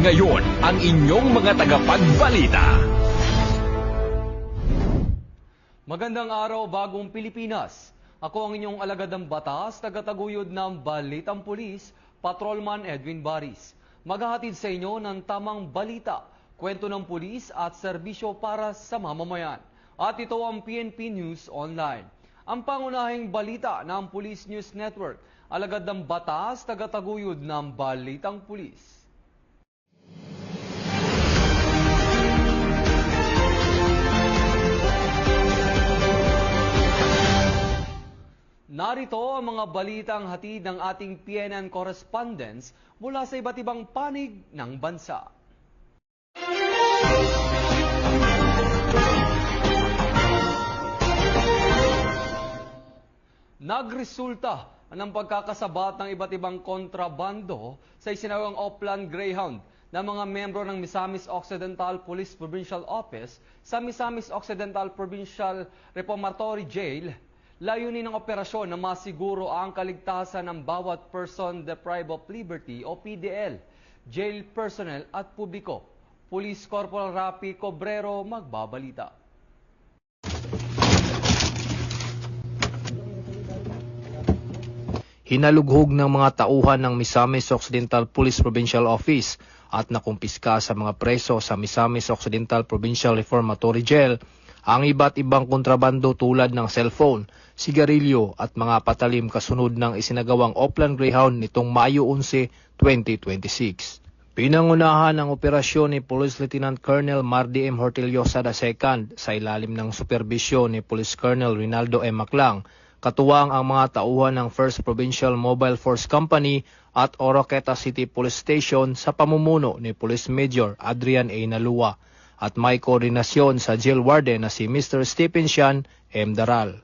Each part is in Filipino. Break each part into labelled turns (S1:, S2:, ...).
S1: ngayon ang inyong mga tagapagbalita.
S2: Magandang araw, Bagong Pilipinas. Ako ang inyong alagad ng batas, tagataguyod ng Balitang Pulis, Patrolman Edwin Baris. Maghahatid sa inyo ng tamang balita, kwento ng pulis at serbisyo para sa mamamayan. At ito ang PNP News Online. Ang pangunahing balita ng Police News Network, alagad ng batas, tagataguyod ng Balitang Pulis. Narito ang mga balitang hatid ng ating PNN correspondents mula sa iba't ibang panig ng bansa. Nagresulta ng pagkakasabat ng iba't ibang kontrabando sa isinagawang Oplan Greyhound ng mga membro ng Misamis Occidental Police Provincial Office sa Misamis Occidental Provincial Reformatory Jail. Layunin ng operasyon na masiguro ang kaligtasan ng bawat person deprived of liberty o PDL, jail personnel at publiko. Police Corporal Rapi Cobrero magbabalita.
S3: Hinalughog ng mga tauhan ng Misamis Occidental Police Provincial Office at nakumpiska sa mga preso sa Misamis Occidental Provincial Reformatory Jail ang iba't ibang kontrabando tulad ng cellphone, sigarilyo at mga patalim kasunod ng isinagawang Oplan Greyhound nitong Mayo 11, 2026. Pinangunahan ang operasyon ni Police Lieutenant Colonel Mardy M. Hortillosa II sa ilalim ng superbisyon ni Police Colonel Rinaldo M. Maclang, katuwang ang mga tauhan ng 1st Provincial Mobile Force Company at Oroqueta City Police Station sa pamumuno ni Police Major Adrian A. Nalua at may koordinasyon sa jail warden na si Mr. Stephen Sian M. Daral.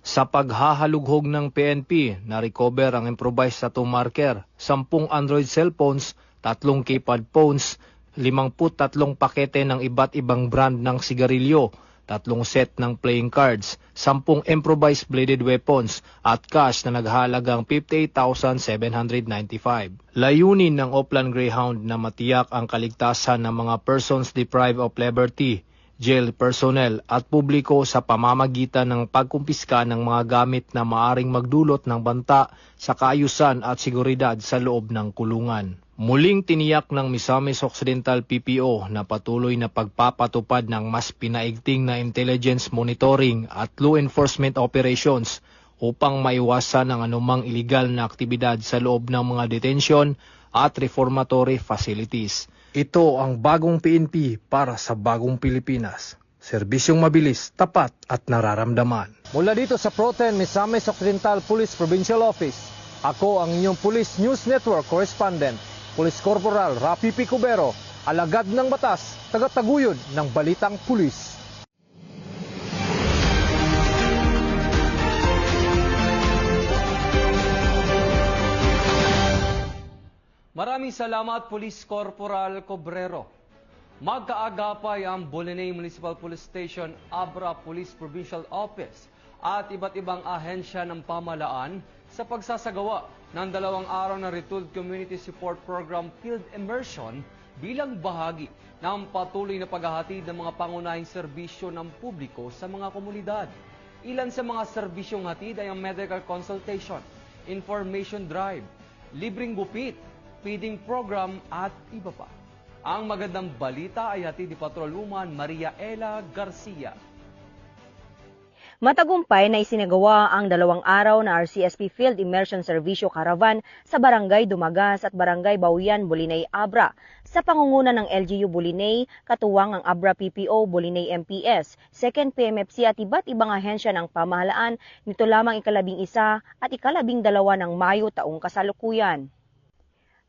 S3: Sa paghahalughog ng PNP, na-recover ang improvised tattoo marker, 10 Android cellphones, 3 keypad phones, 53 pakete ng iba't ibang brand ng sigarilyo, 3 set ng playing cards, 10 improvised bladed weapons at cash na naghahalagang 58,795. Layunin ng Oplan Greyhound na matiyak ang kaligtasan ng mga persons deprived of liberty, jail personnel at publiko sa pamamagitan ng pagkumpiska ng mga gamit na maaring magdulot ng banta sa kaayusan at seguridad sa loob ng kulungan. Muling tiniyak ng Misamis Occidental PPO na patuloy na pagpapatupad ng mas pinaigting na intelligence monitoring at law enforcement operations upang maiwasan ang anumang iligal na aktibidad sa loob ng mga detention at reformatory facilities. Ito ang bagong PNP para sa bagong Pilipinas. Serbisyong mabilis, tapat at nararamdaman. Mula dito sa Proten Misamis Occidental Police Provincial Office, ako ang inyong Police News Network Correspondent, Police Corporal Rapi P. Cubero, alagad ng batas, tagataguyod ng Balitang Pulis.
S2: Maraming salamat, Police Corporal Cobrero. Magkaagapay ang Bolinay Municipal Police Station, Abra Police Provincial Office at iba't ibang ahensya ng pamahalaan sa pagsasagawa ng 2 araw na Retooled Community Support Program Field Immersion bilang bahagi ng patuloy na paghahatid ng mga pangunahing serbisyo ng publiko sa mga komunidad. Ilan sa mga serbisyong hatid ay ang medical consultation, information drive, libreng gupit, feeding program at iba pa. Ang magandang balita ay hatid ni Patrolwoman Maria Ella Garcia.
S4: Matagumpay na isinagawa ang 2 araw na RCSP Field Immersion Servisyo Caravan sa Barangay Dumagas at Barangay Bawian, Bolinay, Abra sa pangunguna ng LGU Bolinay, katuwang ang Abra PPO, Bolinay MPS, 2nd PMFC at iba't ibang ahensya ng pamahalaan nito lamang 11 at 12 ng Mayo taong kasalukuyan.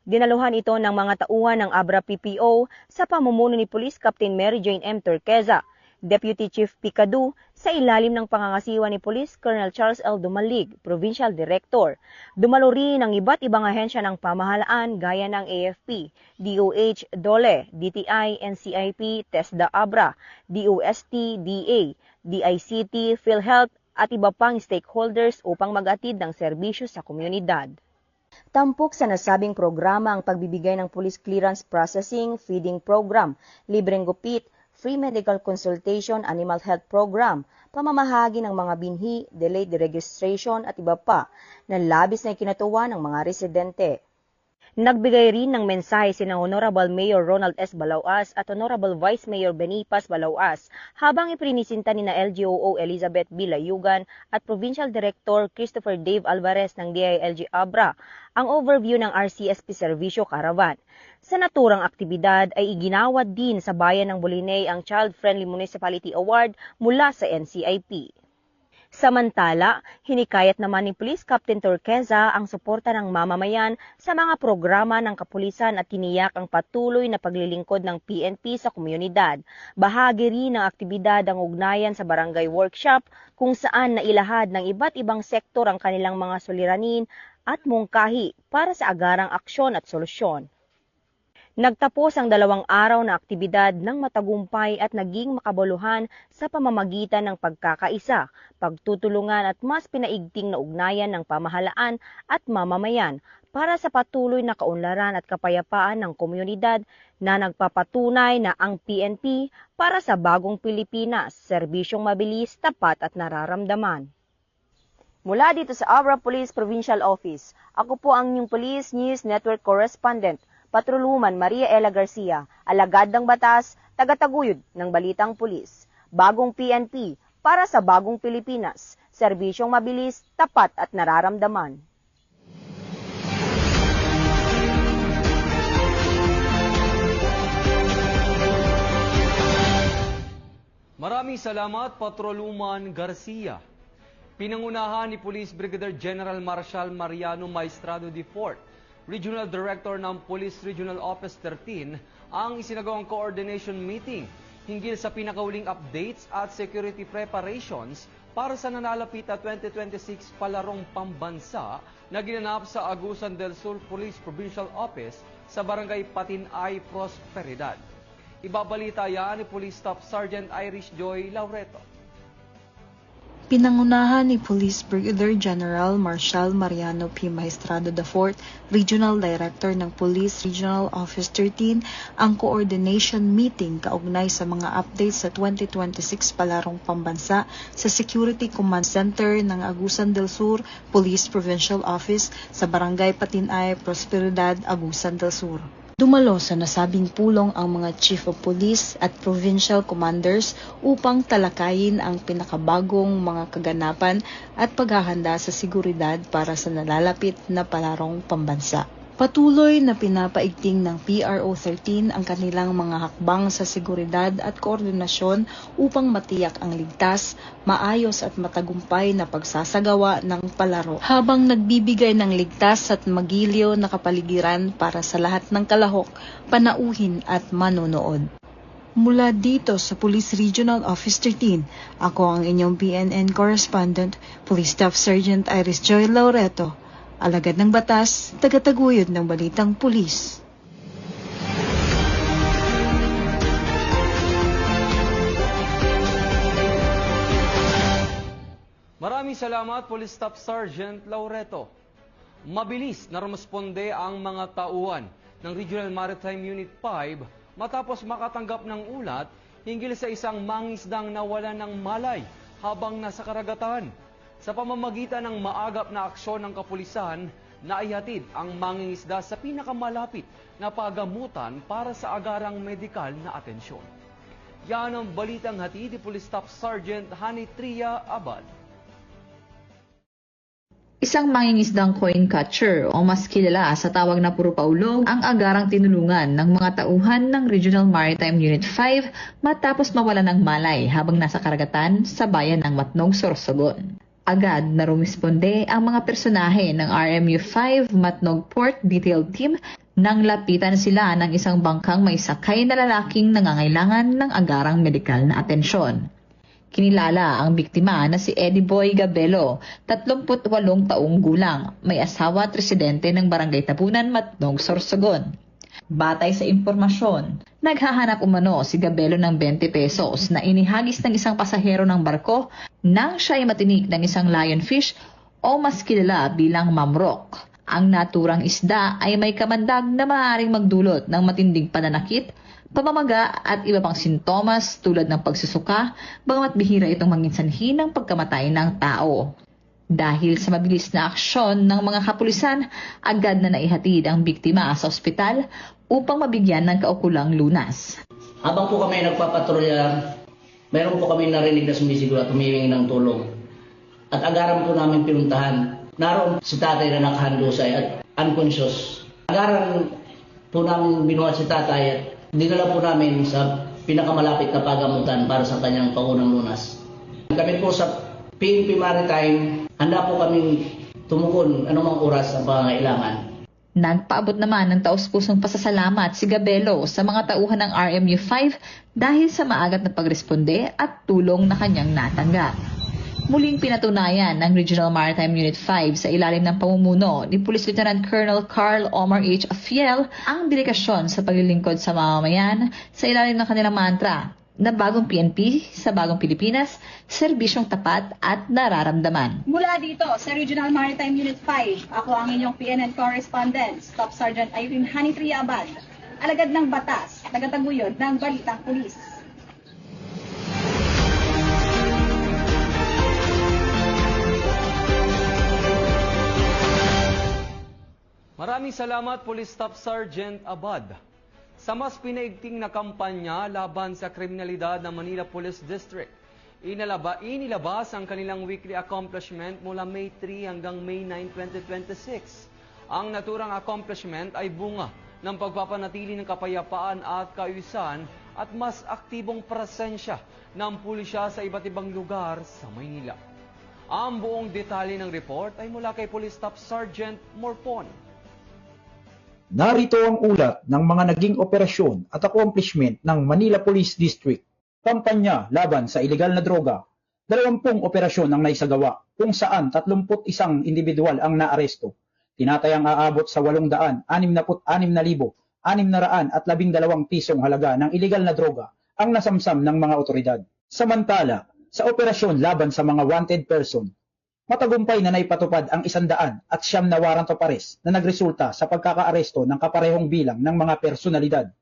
S4: Dinaluhan ito ng mga tauhan ng Abra PPO sa pamumuno ni Police Captain Mary Jane M. Turqueza, Deputy Chief Picadu, sa ilalim ng pangangasiwa ni Police Colonel Charles L. Dumalig, Provincial Director. Dumalo rin ang iba't ibang ahensya ng pamahalaan gaya ng AFP, DOH, DOLE, DTI, NCIP, TESDA Abra, DOST, DA, DICT, PhilHealth at iba pang stakeholders upang mag-atid ng serbisyo sa komunidad. Tampok sa nasabing programa ang pagbibigay ng Police Clearance Processing Feeding Program, libreng gupit, free medical consultation, animal health program, pamamahagi ng mga binhi, delayed registration at iba pa na labis na ikinatuwa ng mga residente. Nagbigay rin ng mensahe sina Honorable Mayor Ronald S. Balauas at Honorable Vice Mayor Benipas Balauas habang iprinisinta ni na LGOO Elizabeth B. Layugan at Provincial Director Christopher Dave Alvarez ng DILG Abra ang overview ng RCSP Servisyo Caravan. Sa naturang aktibidad ay iginawad din sa bayan ng Bolinay ang Child Friendly Municipality Award mula sa NCIP. Samantala, hinikayat naman ni Police Captain Turqueza ang suporta ng mamamayan sa mga programa ng kapulisan at tiniyak ang patuloy na paglilingkod ng PNP sa komunidad. Bahagi rin ng aktibidad ang ugnayan sa barangay workshop kung saan nailahad ng iba't ibang sektor ang kanilang mga suliranin at mungkahi para sa agarang aksyon at solusyon. Nagtapos ang 2 araw na aktibidad ng matagumpay at naging makabuluhan sa pamamagitan ng pagkakaisa, pagtutulungan at mas pinaigting na ugnayan ng pamahalaan at mamamayan para sa patuloy na kaunlaran at kapayapaan ng komunidad na nagpapatunay na ang PNP para sa bagong Pilipinas, serbisyong mabilis, tapat at nararamdaman. Mula dito sa Abra Police Provincial Office, ako po ang inyong Police News Network Correspondent, Patrolwoman Maria Ella Garcia, alagad ng batas, tagataguyod ng balitang pulis. Bagong PNP para sa bagong Pilipinas, serbisyong mabilis, tapat at nararamdaman.
S2: Maraming salamat, Patrolwoman Garcia. Pinangunahan ni Police Brigadier General Marshal Mariano Maestrado IV, Regional Director ng Police Regional Office 13, ang isinagawang coordination meeting hinggil sa pinakauling updates at security preparations para sa nanalapit na 2026 palarong pambansa na ginanap sa Agusan del Sur Police Provincial Office sa Barangay Patinay, Prosperidad. Ibabalita yan ni Police Staff Sergeant Irish Joy Laureto.
S5: Pinangunahan ni Police Brigadier General Marshal Mariano P. Maestrado IV, Regional Director ng Police Regional Office 13, ang coordination meeting kaugnay sa mga updates sa 2026 palarong pambansa sa Security Command Center ng Agusan del Sur Police Provincial Office sa Barangay Patinay, Prosperidad, Agusan del Sur. Dumalo sa nasabing pulong ang mga Chief of Police at Provincial Commanders upang talakayin ang pinakabagong mga kaganapan at paghahanda sa seguridad para sa nalalapit na palarong pambansa. Patuloy na pinapaigting ng PRO13 ang kanilang mga hakbang sa seguridad at koordinasyon upang matiyak ang ligtas, maayos at matagumpay na pagsasagawa ng palaro habang nagbibigay ng ligtas at magiliw na kapaligiran para sa lahat ng kalahok, panauhin at manonood. Mula dito sa Police Regional Office 13, ako ang inyong PNN Correspondent, Police Staff Sergeant Iris Joy Laureto, alagad ng batas, tagataguyod ng balitang pulis.
S2: Maraming salamat, Police Staff Sergeant Laureto. Mabilis na rumusponde ang mga tauhan ng Regional Maritime Unit 5 matapos makatanggap ng ulat hinggil sa isang mangisdang nawalan ng malay habang nasa karagatan. Sa pamamagitan ng maagap na aksyon ng kapulisan, naihatid ang mangingisda sa pinakamalapit na pagamutan para sa agarang medikal na atensyon. Yan ang balitang hatid ni Police Staff Sergeant Hanitria Abad.
S6: Isang mangingisdang coin catcher o mas kilala sa tawag na puro paulog ang agarang tinulungan ng mga tauhan ng Regional Maritime Unit 5 matapos mawalan ng malay habang nasa karagatan sa bayan ng Matnog, Sorsogon. Agad na rumisponde ang mga personahe ng RMU 5 Matnog Port Detail Team nang lapitan sila ng isang bangkang may sakay na lalaking nangangailangan ng agarang medikal na atensyon. Kinilala ang biktima na si Eddie Boy Gabelo, 38 taong gulang, may asawa at residente ng Barangay Tabunan, Matnog, Sorsogon. Batay sa impormasyon, naghahanap umano si Gabelo ng 20 pesos na inihagis ng isang pasahero ng barko nang siya ay matinik ng isang lionfish o mas kilala bilang mamrok. Ang naturang isda ay may kamandag na maaaring magdulot ng matinding pananakit, pamamaga at iba pang sintomas tulad ng pagsusuka, bagamat bihira itong maging sanhi ng pagkamatay ng tao. Dahil sa mabilis na aksyon ng mga kapulisan, agad na naihatid ang biktima sa ospital upang mabigyan ng kaukulang lunas.
S7: Habang po kami nagpapatrolya, mayroon po kami narinig na sumisigaw at humihingi ng tulong. At agaran po namin pinuntahan. Naroon si tatay na nakahandusay at unconscious. Agaran po namin binuhat si tatay at dinala po namin sa pinakamalapit na pagamutan para sa kanyang pangunang lunas. Kami po sa PNP Maritime, handa po kaming tumugon anumang oras ang pangangailangan.
S6: Nagpaabot naman ng taus-pusong pasasalamat si Gabelo sa mga tauhan ng RMU-5 dahil sa maagat na pagresponde at tulong na kanyang natanggap. Muling pinatunayan ng Regional Maritime Unit 5 sa ilalim ng pamumuno ni Police Lieutenant Colonel Carl Omar H. Afiel ang dedikasyon sa paglilingkod sa mamamayan sa ilalim ng kanilang mantra na bagong PNP sa bagong Pilipinas, serbisyong tapat at nararamdaman.
S8: Mula dito sa Regional Maritime Unit 5, ako ang inyong PNN correspondent, Staff Sergeant Irene Hanitria Abad, alagad ng batas, tagataguyod ng Balitang Pulis.
S2: Maraming salamat, Police Staff Sergeant Abad. Sa mas pinaigting na kampanya laban sa kriminalidad ng Manila Police District, inilabas ang kanilang weekly accomplishment mula May 3 hanggang May 9, 2026. Ang naturang accomplishment ay bunga ng pagpapanatili ng kapayapaan at kaayusan at mas aktibong presensya ng pulisya sa iba't ibang lugar sa Maynila. Ang buong detalye ng report ay mula kay Police Staff Sergeant Morpon.
S9: Narito ang ulat ng mga naging operasyon at accomplishment ng Manila Police District. Kampanya laban sa ilegal na droga. 20 operasyon ang naisagawa kung saan 31 individual ang naaresto. Tinatayang aabot sa 866,612 pisong halaga ng ilegal na droga ang nasamsam ng mga otoridad. Samantala, sa operasyon laban sa mga wanted person, matagumpay na naipatupad ang 109 na warrant of arrest na nagresulta sa pagkakaaresto ng kaparehong bilang ng mga personalidad.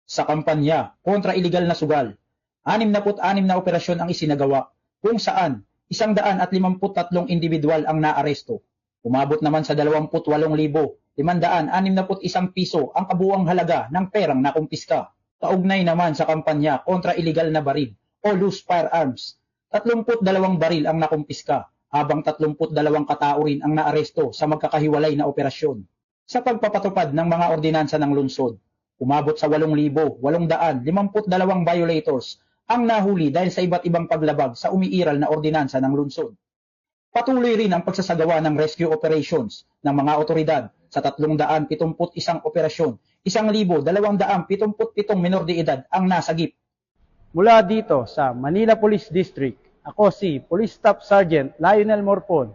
S9: Sa kampanya kontra ilegal na sugal, 66 na operasyon ang isinagawa kung saan 153 individual ang naaresto. Umabot naman sa 28,561 piso ang kabuuang halaga ng perang nakumpiska. Kaugnay naman sa kampanya kontra ilegal na baril o loose firearms, 32 baril ang nakumpiska, habang 32 katao rin ang naaresto sa magkakahiwalay na operasyon. Sa pagpapatupad ng mga ordinansa ng lungsod, umabot sa 8,852 violators ang nahuli dahil sa iba't ibang paglabag sa umiiral na ordinansa ng lungsod. Patuloy rin ang pagsasagawa ng rescue operations ng mga otoridad sa 371 operasyon, 1,277 menor de edad ang nasagip.
S10: Mula dito sa Manila Police District, ako si Police Staff Sergeant Lionel Morpon,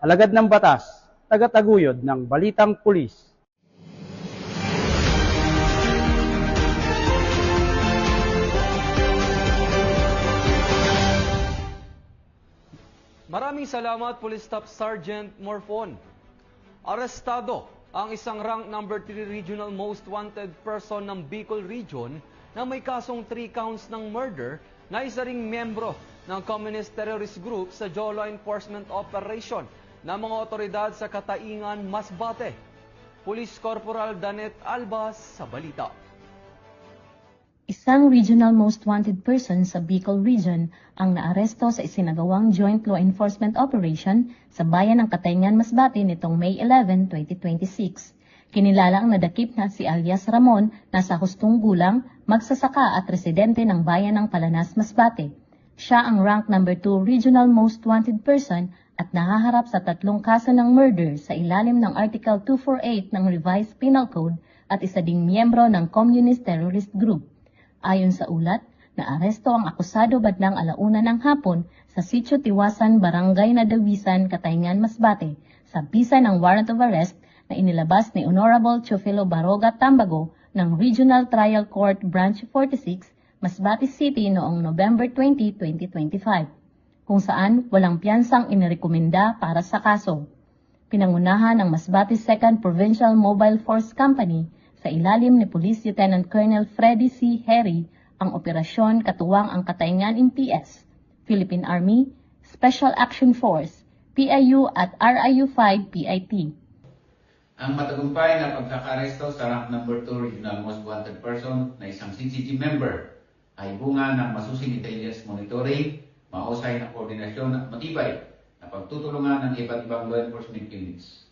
S10: alagad ng batas, tagataguyod ng Balitang Pulis.
S2: Maraming salamat, Police Staff Sergeant Morpon. Arestado ang isang rank number 3 regional most wanted person ng Bicol Region na may kasong 3 counts ng murder na isa ring miyembro ng Communist Terrorist Group sa Jolo Enforcement Operation ng mga otoridad sa Kataingan, Masbate. Police Corporal Danet Albas sa balita.
S11: Isang regional most wanted person sa Bicol Region ang naaresto sa isinagawang joint law enforcement operation sa bayan ng Kataingan, Masbate nitong May 11, 2026. Kinilala ang nadakip na si alias Ramon na sa hustong gulang, magsasaka at residente ng bayan ng Palanas, Masbate. Siya ang rank number 2 regional most wanted person at nahaharap sa 3 kaso ng murder sa ilalim ng Article 248 ng Revised Penal Code at isa ding miyembro ng Communist Terrorist Group. Ayon sa ulat, naaresto ang akusado bandang 1:00 ng hapon sa Sitio Tiwasan, Barangay Nadawisan, Kataingan, Masbate sa bisa ng warrant of arrest na inilabas ni Honorable Teofilo Baroga Tambago ng Regional Trial Court Branch 46, Masbate City noong November 20, 2025, kung saan walang piyansang inirekomenda para sa kaso. Pinangunahan ng Masbate 2nd Provincial Mobile Force Company sa ilalim ni Police Lieutenant Colonel Freddy C. Herry ang operasyon katuwang ang Katayngan MPS, Philippine Army, Special Action Force, PIU at RIU-5 PIT.
S12: Ang matagumpay na pagkakaresto sa rank number 2 Regional Most Wanted Person na isang CCG member ay bunga ng masusing intelligence monitoring, mahusay na koordinasyon at matibay na pagtutulungan ng iba't ibang law enforcement units.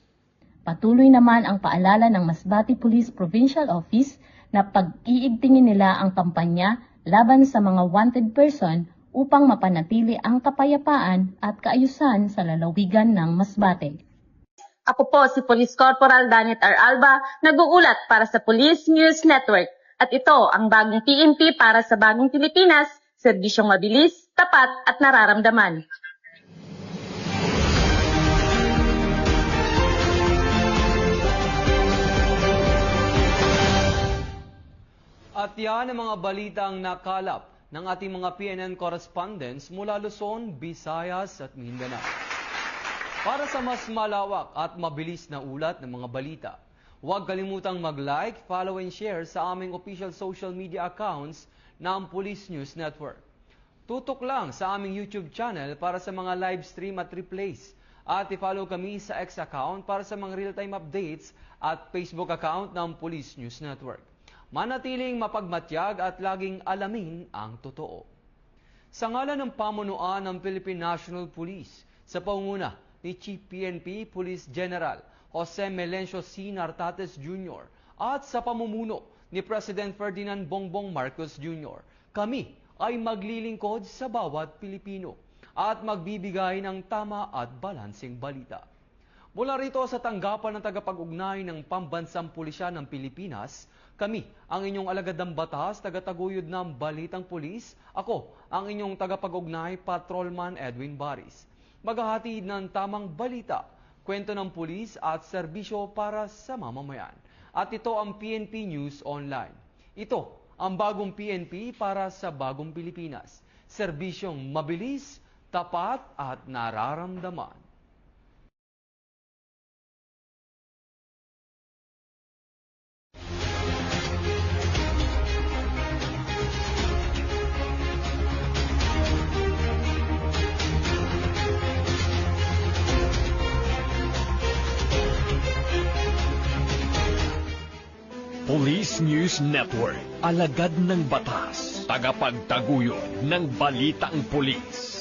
S11: Patuloy naman ang paalala ng Masbate Police Provincial Office na pag-iigtingin nila ang kampanya laban sa mga wanted person upang mapanatili ang kapayapaan at kaayusan sa lalawigan ng Masbate.
S13: Ako po si Police Corporal Danit R. Alba, nag-uulat para sa Police News Network. At ito ang bagong PNP para sa bagong Pilipinas, serbisyong mabilis, tapat at nararamdaman.
S2: At yan ang mga balitang nakalap ng ating mga PNN correspondents mula Luzon, Visayas at Mindanao. Para sa mas malawak at mabilis na ulat ng mga balita, huwag kalimutang mag-like, follow and share sa aming official social media accounts ng Police News Network. Tutok lang sa aming YouTube channel para sa mga live stream at replays. At i-follow kami sa X account para sa mga real-time updates at Facebook account ng Police News Network. Manatiling mapagmatyag at laging alamin ang totoo. Sa ngalan ng pamunuan ng Philippine National Police, sa pangunguna ni Chief PNP Police General Jose Melencio C. Nartates Jr. at sa pamumuno ni President Ferdinand Bongbong Marcos Jr., kami ay maglilingkod sa bawat Pilipino at magbibigay ng tama at balanseng balita. Mula rito sa tanggapan ng tagapag-ugnay ng Pambansang Pulisya ng Pilipinas, kami ang inyong alagad ng batas, tagataguyod ng Balitang Pulis. Ako ang inyong tagapag-ugnay, Patrolman Edwin Baris. Maghahatid ng tamang balita, kwento ng pulis at serbisyo para sa mamamayan. At ito ang PNP News Online. Ito ang bagong PNP para sa bagong Pilipinas. Serbisyong mabilis, tapat at nararamdaman.
S1: Police News Network, alagad ng batas, tagapagtaguyod ng balitang pulis.